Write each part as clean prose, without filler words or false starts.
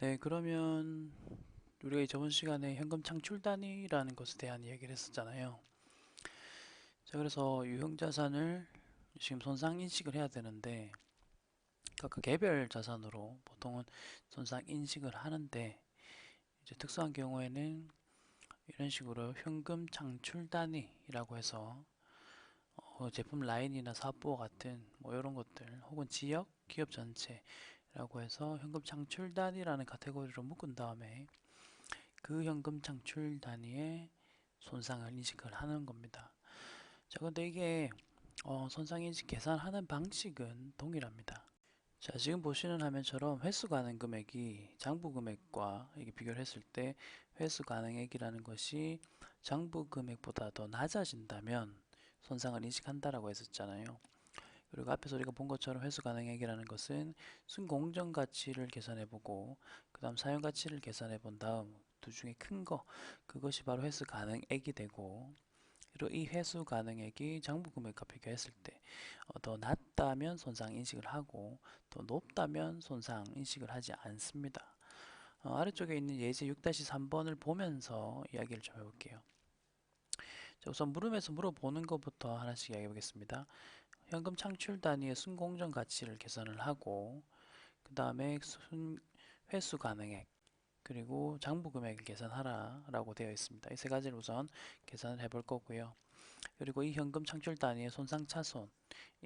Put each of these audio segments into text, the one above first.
네, 그러면 우리가 저번 시간에 현금 창출 단위라는 것에 대한 이야기를 했었잖아요. 자, 그래서 유형 자산을 지금 손상 인식을 해야 되는데 각각 개별 자산으로 보통은 손상 인식을 하는데 이제 특수한 경우에는 이런 식으로 현금 창출 단위라고 해서 제품 라인이나 사업부와 같은 뭐 이런 것들 혹은 지역, 기업 전체라고 해서 현금 창출 단위라는 카테고리로 묶은 다음에 그 현금 창출 단위의 손상을 인식을 하는 겁니다. 자, 근데 이게 손상 인식 계산하는 방식은 동일합니다. 자, 지금 보시는 화면처럼 회수 가능 금액이 장부 금액과 이게 비교를 했을 때 회수 가능액이라는 것이 장부 금액보다 더 낮아진다면 손상을 인식한다라고 했었잖아요. 그리고 앞에서 우리가 본 것처럼 회수 가능액이라는 것은 순공정 가치를 계산해보고 그 다음 사용 가치를 계산해본 다음 두 중에 큰 거, 그것이 바로 회수 가능액이 되고, 그리고 이 회수 가능액이 장부 금액과 비교했을 때 더 낮다면 손상 인식을 하고 더 높다면 손상 인식을 하지 않습니다. 아래쪽에 있는 예제 6-3번을 보면서 이야기를 좀 해볼게요. 자, 우선 물음에서 물어보는 것부터 하나씩 이야기해 보겠습니다. 현금 창출 단위의 순공정 가치를 계산을 하고 그 다음에 회수 가능액 그리고 장부 금액을 계산하라 라고 되어 있습니다. 이 세 가지를 우선 계산을 해볼 거고요. 그리고 이 현금 창출 단위의 손상차손,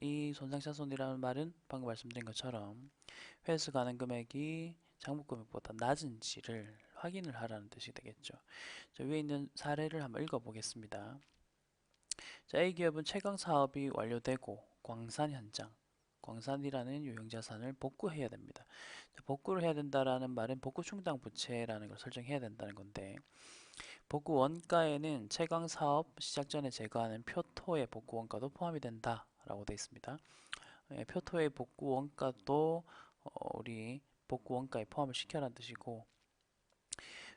이 손상차손이라는 말은 방금 말씀드린 것처럼 회수 가능 금액이 장부 금액보다 낮은지를 확인을 하라는 뜻이 되겠죠. 자, 위에 있는 사례를 한번 읽어보겠습니다. 자, A기업은 채광 사업이 완료되고 광산 현장, 광산이라는 유형자산을 복구해야 됩니다. 자, 복구를 해야 된다라는 말은 복구 충당 부채라는 걸 설정해야 된다는 건데, 복구 원가에는 채광 사업 시작 전에 제거하는 표토의 복구 원가도 포함이 된다라고 되어 있습니다. 표토의 복구 원가도 우리 복구 원가에 포함을 시켜라는 뜻이고,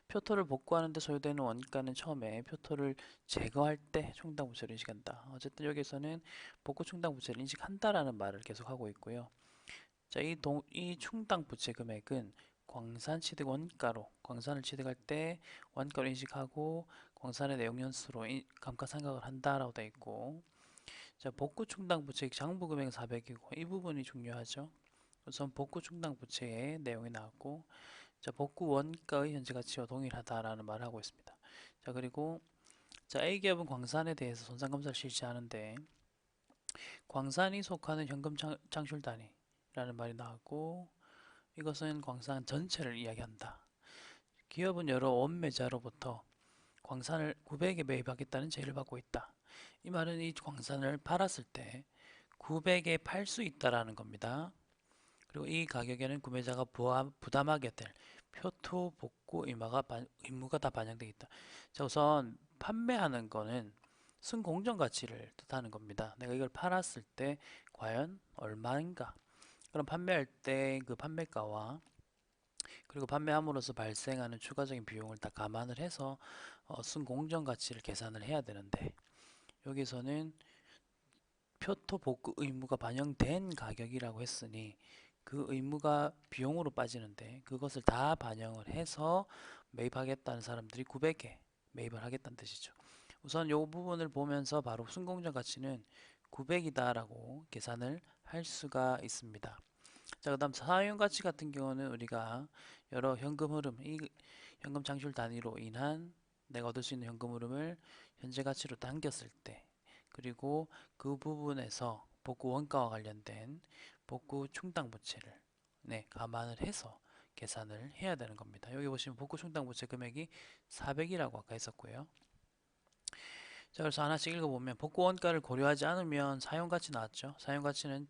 표토를 복구하는 데 소요되는 원가는 처음에 표토를 제거할 때 충당 부채를 인식한다. 어쨌든 여기서는 복구 충당 부채를 인식한다라는 말을 계속 하고 있고요. 자, 이 충당 부채 금액은 광산 취득 원가로, 광산을 취득할 때 원가로 인식하고 광산의 내용 연수로 감가상각을 한다라고 되어 있고, 자, 복구 충당 부채 장부 금액은 400이고 이 부분이 중요하죠. 우선 복구 충당 부채의 내용이 나왔고, 자, 복구 원가의 현재 가치와 동일하다라는 말을 하고 있습니다. 자, 그리고 자, A기업은 광산에 대해서 손상 검사를 실시하는데 광산이 속하는 현금 창출 단위라는 말이 나왔고, 이것은 광산 전체를 이야기한다. 기업은 여러 원매자로부터 광산을 900에 매입하겠다는 제의를 받고 있다. 이 말은 이 광산을 팔았을 때 900에 팔 수 있다라는 겁니다. 그리고 이 가격에는 구매자가 부담하게 될 표토 복구 의무가 다 반영되어 있다. 자, 우선 판매하는 거는 순공정 가치를 뜻하는 겁니다. 내가 이걸 팔았을 때 과연 얼마인가? 그럼 판매할 때 그 판매가와 그리고 판매함으로써 발생하는 추가적인 비용을 다 감안을 해서 순공정 가치를 계산을 해야 되는데, 여기서는 표토 복구 의무가 반영된 가격이라고 했으니 그 의무가 비용으로 빠지는데 그것을 다 반영을 해서 매입하겠다는 사람들이 900에 매입을 하겠다는 뜻이죠. 우선 이 부분을 보면서 바로 순공정 가치는 900이다 라고 계산을 할 수가 있습니다. 자, 그 다음 사용 가치 같은 경우는 우리가 여러 현금 흐름, 이 현금 창출 단위로 인한 내가 얻을 수 있는 현금 흐름을 현재 가치로 당겼을 때, 그리고 그 부분에서 복구 원가와 관련된 복구 충당 부채를 감안을 해서 계산을 해야 되는 겁니다. 여기 보시면 복구 충당 부채 금액이 400이라고 아까 했었고요. 자, 그래서 하나씩 읽어보면 복구 원가를 고려하지 않으면 사용 가치 나왔죠. 사용 가치는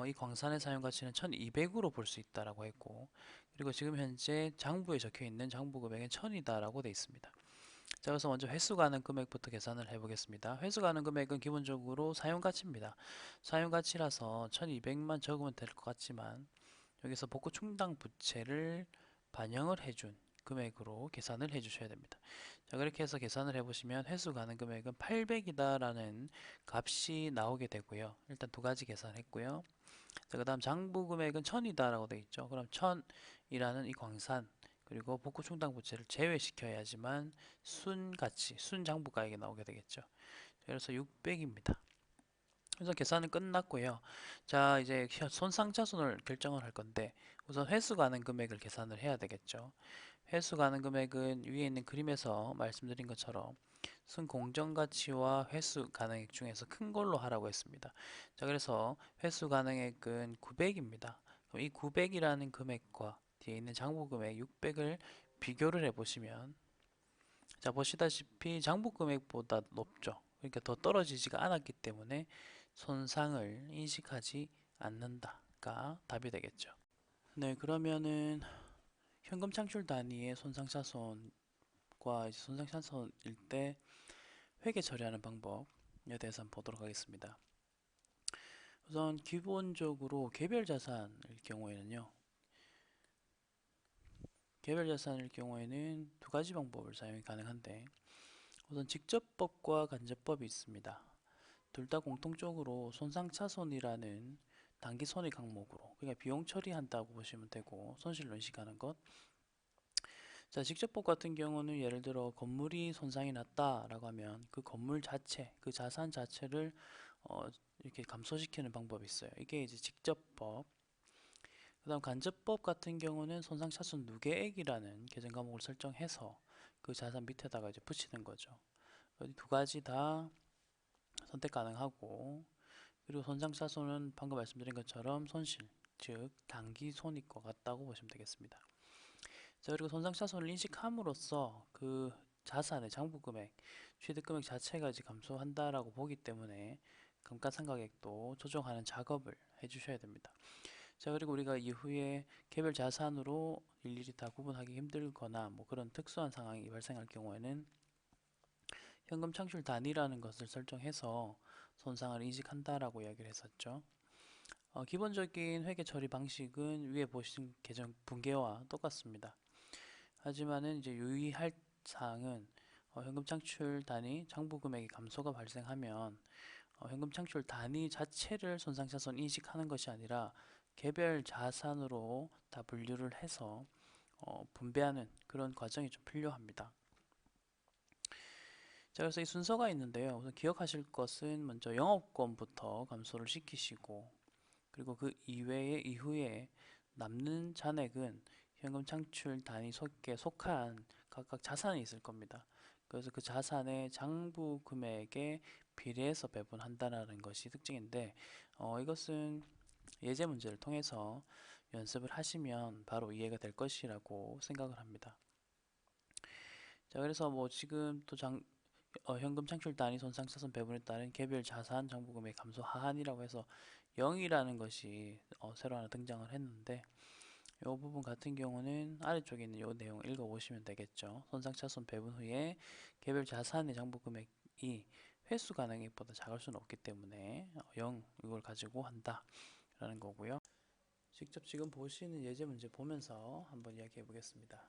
이 광산의 사용 가치는 1200으로 볼 수 있다라고 했고, 그리고 지금 현재 장부에 적혀 있는 장부 금액은 1000이다라고 되어 있습니다. 자, 그래서 먼저 회수 가능 금액부터 계산을 해보겠습니다. 회수 가능 금액은 기본적으로 사용 가치입니다. 사용 가치라서 1200만 적으면 될 것 같지만 여기서 복구 충당 부채를 반영을 해준 금액으로 계산을 해주셔야 됩니다. 자, 그렇게 해서 계산을 해보시면 회수 가능 금액은 800이다 라는 값이 나오게 되고요. 일단 두 가지 계산했고요. 자, 그 다음 장부 금액은 1000이다 라고 되어 있죠. 그럼 1000이라는 이 광산 그리고 복구 충당 부채를 제외시켜야지만 순가치, 순장부가액이 나오게 되겠죠. 그래서 600입니다. 그래서 계산은 끝났고요. 자, 이제 손상차손을 결정을 할 건데 우선 회수 가능 금액을 계산을 해야 되겠죠. 회수 가능 금액은 위에 있는 그림에서 말씀드린 것처럼 순공정가치와 회수 가능액 중에서 큰 걸로 하라고 했습니다. 자, 그래서 회수 가능액은 900입니다. 그럼 이 900이라는 금액과 뒤에 있는 장부 금액 600을 비교를 해보시면 자, 보시다시피 장부 금액보다 높죠. 그러니까 더 떨어지지가 않았기 때문에 손상을 인식하지 않는다가 답이 되겠죠. 네, 그러면은 현금 창출 단위의 손상차손과 손상차손일 때 회계 처리하는 방법에 대해서 한번 보도록 하겠습니다. 우선 기본적으로 개별 자산일 경우에는요. 개별 자산일 경우에는 두 가지 방법을 사용이 가능한데 우선 직접법과 간접법이 있습니다. 둘 다 공통적으로 손상차손이라는 단기 손익 항목으로 그러니까 비용 처리한다고 보시면 되고 손실로 인식하는 것. 자, 직접법 같은 경우는 예를 들어 건물이 손상이 났다라고 하면 그 건물 자체, 그 자산 자체를 이렇게 감소시키는 방법이 있어요. 이게 이제 직접법. 그 다음 간접법 같은 경우는 손상차손 누계액이라는 계정 과목을 설정해서 그 자산 밑에다가 이제 붙이는 거죠. 두 가지 다 선택 가능하고 그리고 손상차손은 방금 말씀드린 것처럼 손실, 즉 단기 손익과 같다고 보시면 되겠습니다. 자, 그리고 손상차손을 인식함으로써 그 자산의 장부금액, 취득금액 자체가 이제 감소한다라고 보기 때문에 감가상각액도 조정하는 작업을 해주셔야 됩니다. 자, 그리고 우리가 이후에 개별 자산으로 일일이 다 구분하기 힘들거나 뭐 그런 특수한 상황이 발생할 경우에는 현금 창출 단위라는 것을 설정해서 손상을 인식한다라고 이야기를 했었죠. 기본적인 회계 처리 방식은 위에 보신 계정 분계와 똑같습니다. 하지만은 이제 유의할 사항은 현금 창출 단위 장부 금액의 감소가 발생하면 현금 창출 단위 자체를 손상차손 인식하는 것이 아니라 개별 자산으로 다 분류를 해서 분배하는 그런 과정이 좀 필요합니다. 자, 그래서 이 순서가 있는데요. 우선 기억하실 것은 먼저 영업권부터 감소를 시키시고 그리고 그 이후에 남는 잔액은 현금 창출 단위 속에 속한 각각 자산이 있을 겁니다. 그래서 그 자산의 장부 금액에 비례해서 배분한다는 것이 특징인데 이것은 예제 문제를 통해서 연습을 하시면 바로 이해가 될 것이라고 생각을 합니다. 자, 그래서 뭐 지금 또 현금 창출 단위 손상차손 배분에 따른 개별 자산 장부금액 감소 하한이라고 해서 0이라는 것이 새로 하나 등장을 했는데 이 부분 같은 경우는 아래쪽에 있는 이 내용을 읽어보시면 되겠죠. 손상차손 배분 후에 개별 자산의 장부금액이 회수 가능액보다 작을 수는 없기 때문에 0 이걸 가지고 한다 라는 거고요. 직접 지금 보시는 예제 문제 보면서 한번 이야기해 보겠습니다.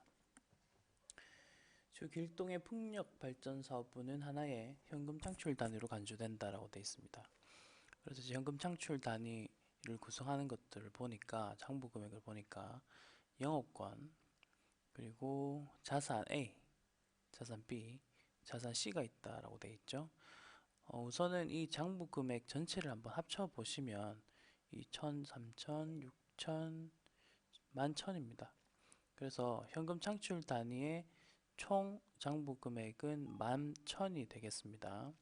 주 길동의 풍력발전사업부는 하나의 현금 창출 단위로 간주된다라고 되어 있습니다. 그래서 현금 창출 단위를 구성하는 것들을 보니까 장부 금액을 보니까 영업권 그리고 자산 A, 자산 B, 자산 C가 있다라고 되어 있죠. 우선은 이 장부 금액 전체를 한번 합쳐 보시면 2천, 3천, 6천, 11,000입니다. 그래서 현금 창출 단위의 총 장부 금액은 11,000이 되겠습니다.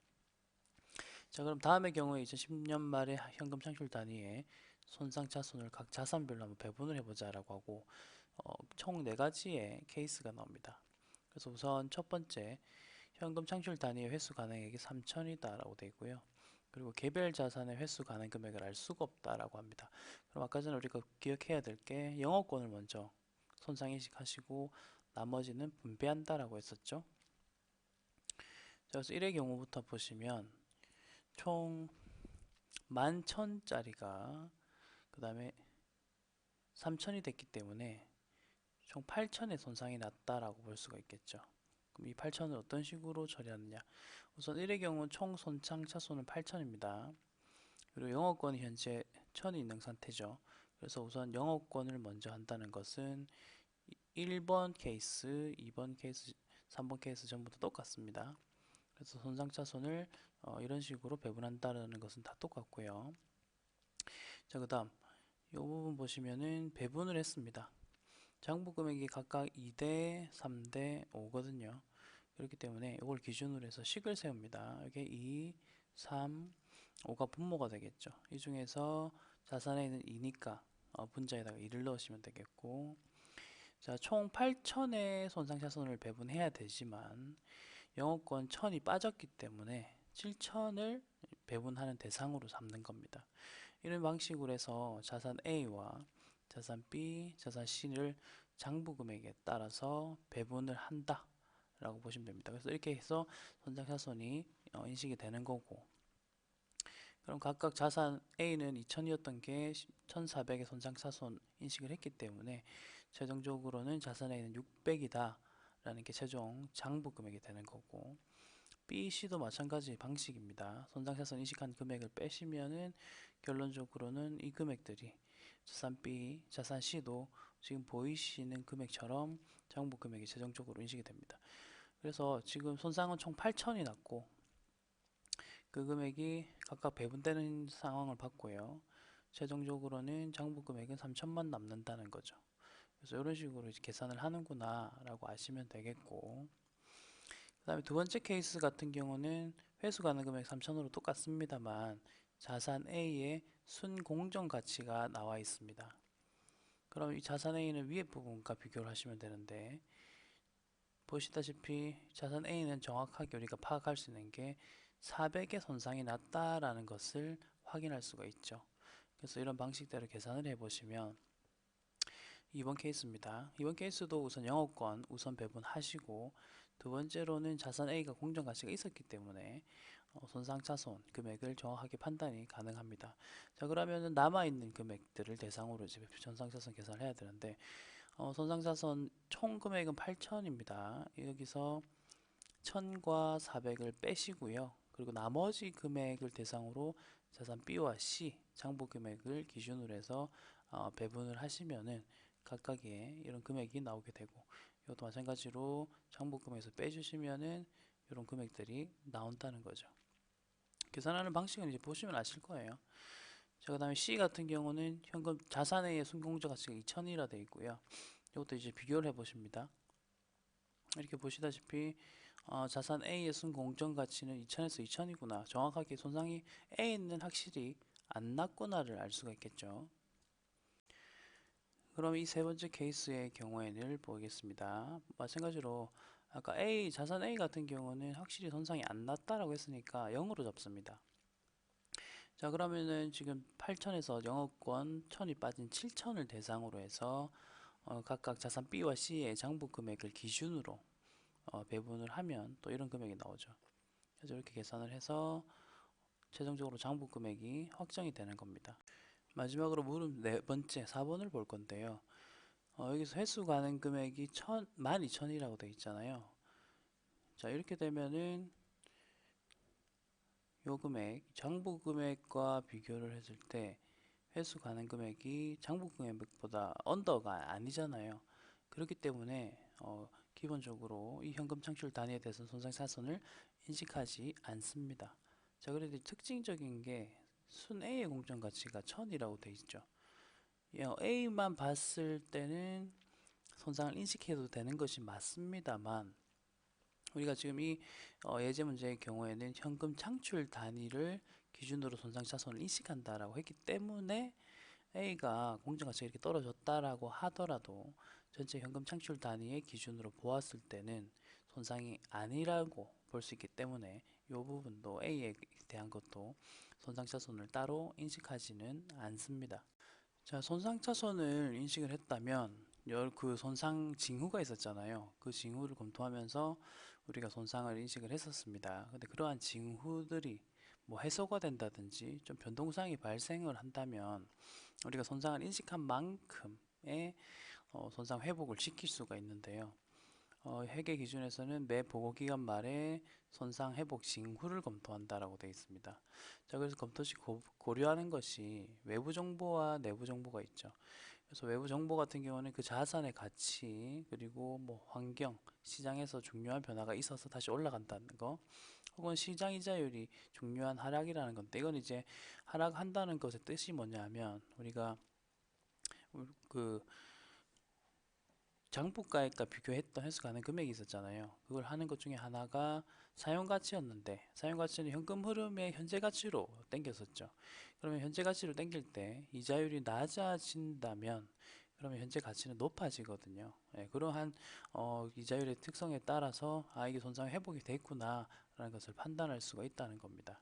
자, 그럼 다음의 경우에 2010년 말에 현금 창출 단위에 손상차손을 각 자산별로 한번 배분을 해보자 라고 하고 총 4가지의 케이스가 나옵니다. 그래서 우선 첫 번째 현금 창출 단위의 회수 가능액이 3,000이다 라고 되어 있고요. 그리고 개별 자산의 회수 가능 금액을 알 수가 없다 라고 합니다. 그럼 아까 전에 우리가 기억해야 될 게 영업권을 먼저 손상 인식하시고 나머지는 분배한다 라고 했었죠. 자, 그래서 1의 경우부터 보시면 총 11,000짜리가 그 다음에 3,000이 됐기 때문에 총 8,000의 손상이 났다라고 볼 수가 있겠죠. 그럼 이 8,000을 어떤 식으로 처리하느냐? 우선 1의 경우 총 손상 차손은 8,000입니다. 그리고 영업권이 현재 천이 있는 상태죠. 그래서 우선 영업권을 먼저 한다는 것은 1번 케이스, 2번 케이스, 3번 케이스 전부 다 똑같습니다. 그래서 손상차손을 이런 식으로 배분한다는 것은 다 똑같고요. 자, 그 다음 이 부분 보시면은 배분을 했습니다. 장부 금액이 각각 2대 3대 5거든요. 그렇기 때문에 이걸 기준으로 해서 식을 세웁니다. 이게 2, 3, 5가 분모가 되겠죠. 이 중에서 자산에는 2니까 분자에다가 2를 넣으시면 되겠고, 자, 총 8천의 손상차손을 배분해야 되지만 영업권 1000이 빠졌기 때문에 7000을 배분하는 대상으로 삼는 겁니다. 이런 방식으로 해서 자산 A와 자산 B, 자산 C를 장부 금액에 따라서 배분을 한다 라고 보시면 됩니다. 그래서 이렇게 해서 손상차손이 인식이 되는 거고, 그럼 각각 자산 A는 2000이었던 게 1400의 손상차손 인식을 했기 때문에 최종적으로는 자산 A는 600이다 라는 게 최종 장부 금액이 되는 거고, B, C도 마찬가지 방식입니다. 손상차손 인식한 금액을 빼시면은 결론적으로는 이 금액들이 자산 B, 자산 C도 지금 보이시는 금액처럼 장부 금액이 최종적으로 인식이 됩니다. 그래서 지금 손상은 총 8천이 났고 그 금액이 각각 배분되는 상황을 봤고요. 최종적으로는 장부 금액은 3천만 남는다는 거죠. 그래서 이런 식으로 이제 계산을 하는구나 라고 아시면 되겠고, 그 다음에 두 번째 케이스 같은 경우는 회수 가능 금액 3천으로 똑같습니다만 자산 A의 순공정 가치가 나와 있습니다. 그럼 이 자산 A는 위에 부분과 비교를 하시면 되는데, 보시다시피 자산 A는 정확하게 우리가 파악할 수 있는 게 400의 손상이 났다라는 것을 확인할 수가 있죠. 그래서 이런 방식대로 계산을 해보시면 2번 케이스입니다. 이번 케이스도 우선 영업권 우선 배분하시고, 두 번째로는 자산 A가 공정가치가 있었기 때문에 손상차손 금액을 정확하게 판단이 가능합니다. 자, 그러면 남아있는 금액들을 대상으로 이제 손상차손 계산을 해야 되는데, 손상차손 총 금액은 8천입니다. 여기서 1000과 400을 빼시고요. 그리고 나머지 금액을 대상으로 자산 B와 C 장부 금액을 기준으로 해서 배분을 하시면은 각각의 이런 금액이 나오게 되고, 이것도 마찬가지로 장부 금액에서 빼주시면은 이런 금액들이 나온다는 거죠. 계산하는 방식은 이제 보시면 아실 거예요. 자, 그 다음에 C 같은 경우는 현금 자산의 순공정 가치가 2000이라 되어 있고요. 이것도 이제 비교를 해 보십니다. 이렇게 보시다시피 자산 A의 순공정 가치는 2000에서 2000이구나, 정확하게 손상이 A는 확실히 안 났구나를 알 수가 있겠죠. 그럼 이 세 번째 케이스의 경우에는 보겠습니다. 마찬가지로 아까 자산 A 같은 경우는 확실히 손상이 안 났다라고 했으니까 0으로 잡습니다. 자, 그러면은 지금 8천에서 영업권 1000이 빠진 7000을 대상으로 해서 각각 자산 B와 C의 장부 금액을 기준으로 배분을 하면 또 이런 금액이 나오죠. 그래서 이렇게 계산을 해서 최종적으로 장부 금액이 확정이 되는 겁니다. 마지막으로 물음 네 번째 4번을 볼 건데요. 여기서 회수 가능 금액이 12,000이라고 되어 있잖아요. 자, 이렇게 되면은 요 금액 장부 금액과 비교를 했을 때 회수 가능 금액이 장부 금액보다 언더가 아니잖아요. 그렇기 때문에 기본적으로 이 현금 창출 단위에 대해서 손상차손을 인식하지 않습니다. 자, 그래도 특징적인 게 순 A의 공정 가치가 1000이라고 되어 있죠. A만 봤을 때는 손상을 인식해도 되는 것이 맞습니다만, 우리가 지금 이 예제 문제의 경우에는 현금 창출 단위를 기준으로 손상차손을 인식한다라고 했기 때문에 A가 공정가치가 이렇게 떨어졌다라고 하더라도 전체 현금 창출 단위의 기준으로 보았을 때는 손상이 아니라고 볼 수 있기 때문에 이 부분도 A에 대한 것도 손상차손을 따로 인식하지는 않습니다. 자, 손상차손을 인식을 했다면 그 손상 징후가 있었잖아요. 그 징후를 검토하면서 우리가 손상을 인식을 했었습니다. 근데 그러한 징후들이 뭐 해소가 된다든지 좀 변동사항이 발생을 한다면 우리가 손상을 인식한 만큼의 손상 회복을 시킬 수가 있는데요. 회계 기준에서는 매 보고 기간 말에 손상 회복 징후를 검토한다라고 되어 있습니다. 자, 그래서 검토 시 고려하는 것이 외부 정보와 내부 정보가 있죠. 그래서 외부 정보 같은 경우는 그 자산의 가치, 그리고 뭐 환경, 시장에서 중요한 변화가 있어서 다시 올라간다는 거, 혹은 시장 이자율이 중요한 하락이라는 건데, 이건 이제 하락한다는 것의 뜻이 뭐냐면, 우리가 그 장부가액과 비교했던 해석하는 금액이 있었잖아요. 그걸 하는 것 중에 하나가 사용가치였는데, 사용가치는 현금 흐름의 현재 가치로 땡겼었죠. 그러면 현재 가치로 땡길 때 이자율이 낮아진다면, 그러면 현재 가치는 높아지거든요. 예, 그러한 이자율의 특성에 따라서 이게 손상 회복이 됐구나 라는 것을 판단할 수가 있다는 겁니다.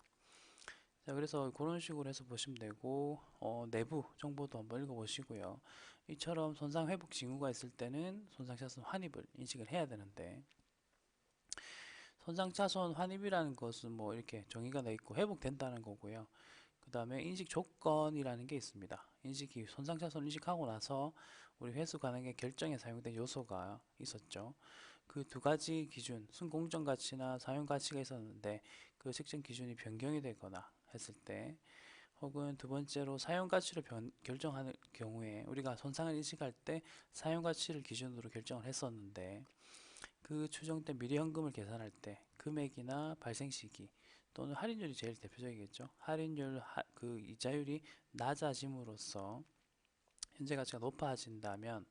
자, 그래서 그런 식으로 해서 보시면 되고, 내부 정보도 한번 읽어보시고요. 이처럼 손상 회복 징후가 있을 때는 손상차손 환입을 인식을 해야 되는데, 손상차손 환입이라는 것은 뭐 이렇게 정의가 되어 있고 회복된다는 거고요. 그 다음에 인식 조건이라는 게 있습니다. 인식이 손상차손 인식하고 나서 우리 회수 가능의 결정에 사용된 요소가 있었죠. 그 두 가지 기준, 순공정가치나 사용가치가 있었는데 그 측정 기준이 변경이 되거나 했을 때, 혹은 두 번째로 사용가치로 결정하는 경우에 우리가 손상을 인식할 때 사용가치를 기준으로 결정을 했었는데, 그 추정된 미래현금을 계산할 때 금액이나 발생 시기 또는 할인율이 제일 대표적이겠죠. 할인율, 그 이자율이 낮아짐으로써 현재 가치가 높아진다면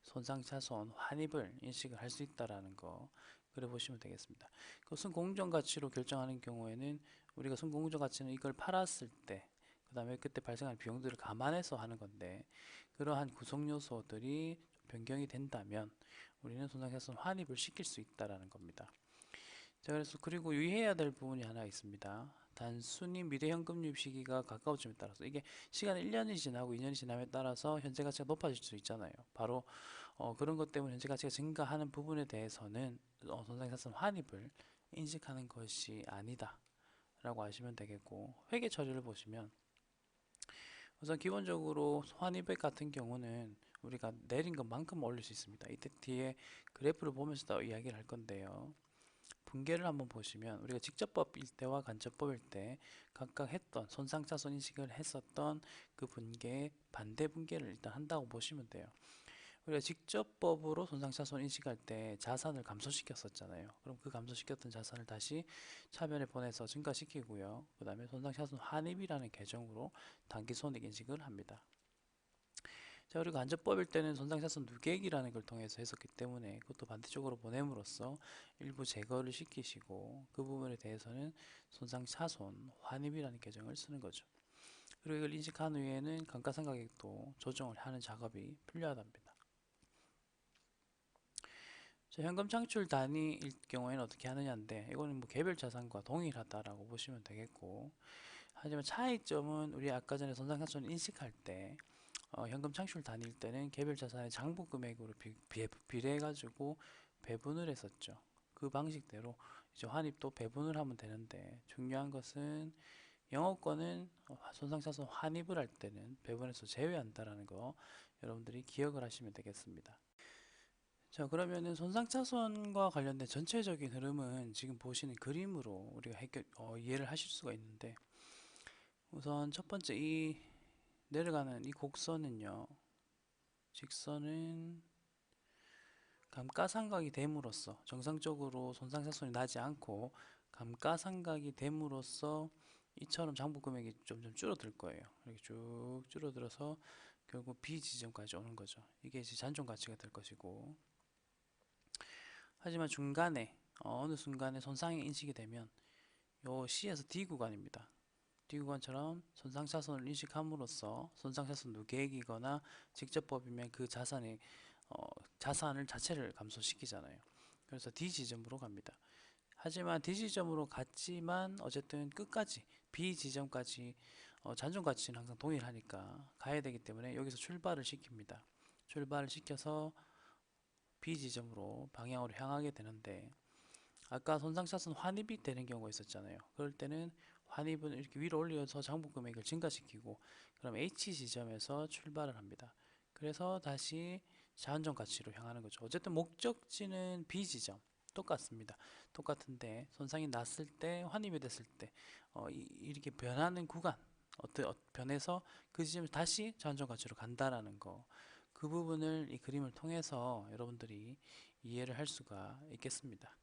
손상차손 환입을 인식을 할 수 있다라는 거, 그래 보시면 되겠습니다. 그 순공정가치로 결정하는 경우에는 우리가 순공정가치는 이걸 팔았을 때, 그 다음에 그때 발생한 비용들을 감안해서 하는 건데, 그러한 구성 요소들이 변경이 된다면 우리는 손상차손 환입을 시킬 수 있다라는 겁니다. 자, 그래서 그리고 유의해야 될 부분이 하나 있습니다. 단순히 미래현금 유입 시기가 가까워짐에 따라서, 이게 시간이 1년이 지나고 2년이 지남에 따라서 현재 가치가 높아질 수 있잖아요. 바로 그런 것 때문에 현재 가치가 증가하는 부분에 대해서는 손상차손 환입을 인식하는 것이 아니다 라고 아시면 되겠고, 회계 처리를 보시면 우선 기본적으로 환입액 같은 경우는 우리가 내린 것만큼 올릴 수 있습니다. 이때 뒤에 그래프를 보면서 더 이야기를 할 건데요. 분계를 한번 보시면 우리가 직접법일 때와 간접법일 때 각각 했던 손상차손 인식을 했었던 그 분계의 반대 분계를 일단 한다고 보시면 돼요. 우리가 직접법으로 손상차손 인식할 때 자산을 감소시켰었잖아요. 그럼 그 감소시켰던 자산을 다시 차변에 보내서 증가시키고요. 그 다음에 손상차손 환입이라는 계정으로 단기손익 인식을 합니다. 자, 그리고 간접법일 때는 손상차손 누계액이라는 걸 통해서 했었기 때문에 그것도 반대쪽으로 보냄으로써 일부 제거를 시키시고, 그 부분에 대해서는 손상차손 환입이라는 계정을 쓰는 거죠. 그리고 이걸 인식한 후에는 감가상각액도 조정을 하는 작업이 필요하답니다. 자, 현금 창출 단위일 경우에는 어떻게 하느냐인데, 이거는 뭐 개별 자산과 동일하다라고 보시면 되겠고, 하지만 차이점은 우리 아까 전에 손상차손 인식할 때 현금 창출 단위일 때는 개별 자산의 장부 금액으로 비례해가지고 배분을 했었죠. 그 방식대로 이제 환입도 배분을 하면 되는데, 중요한 것은 영업권은 손상차손 환입을 할 때는 배분에서 제외한다라는 거 여러분들이 기억을 하시면 되겠습니다. 자, 그러면은 손상차손과 관련된 전체적인 흐름은 지금 보시는 그림으로 우리가 이해를 하실 수가 있는데, 우선 첫 번째 이 내려가는 이 곡선은요, 직선은 감가상각이 됨으로써 정상적으로 손상차손이 나지 않고 감가상각이 됨으로써 이처럼 장부 금액이 점점 줄어들 거예요. 이렇게 쭉 줄어들어서 결국 B 지점까지 오는 거죠. 이게 이제 잔존 가치가 될 것이고, 하지만 중간에 어느 순간에 손상이 인식이 되면 요 C에서 D 구간입니다. D 구간처럼 손상차손을 인식함으로써 손상차손 누계액이거나 직접법이면 그 자산을 자체를 감소시키잖아요. 그래서 D 지점으로 갑니다. 하지만 D 지점으로 갔지만 어쨌든 끝까지 B 지점까지 잔존 가치는 항상 동일하니까 가야 되기 때문에 여기서 출발을 시킵니다. 출발을 시켜서 B 지점으로 방향으로 향하게 되는데, 아까 손상차손 환입이 되는 경우가 있었잖아요. 그럴 때는 환입은 이렇게 위로 올려서 장부 금액을 증가시키고, 그럼 H 지점에서 출발을 합니다. 그래서 다시 자연적 가치로 향하는 거죠. 어쨌든 목적지는 B지점 똑같습니다. 똑같은데 손상이 났을 때, 환입이 됐을 때 이렇게 변하는 구간, 변해서 그 지점에 다시 자연적 가치로 간다라는 거, 그 부분을 이 그림을 통해서 여러분들이 이해를 할 수가 있겠습니다.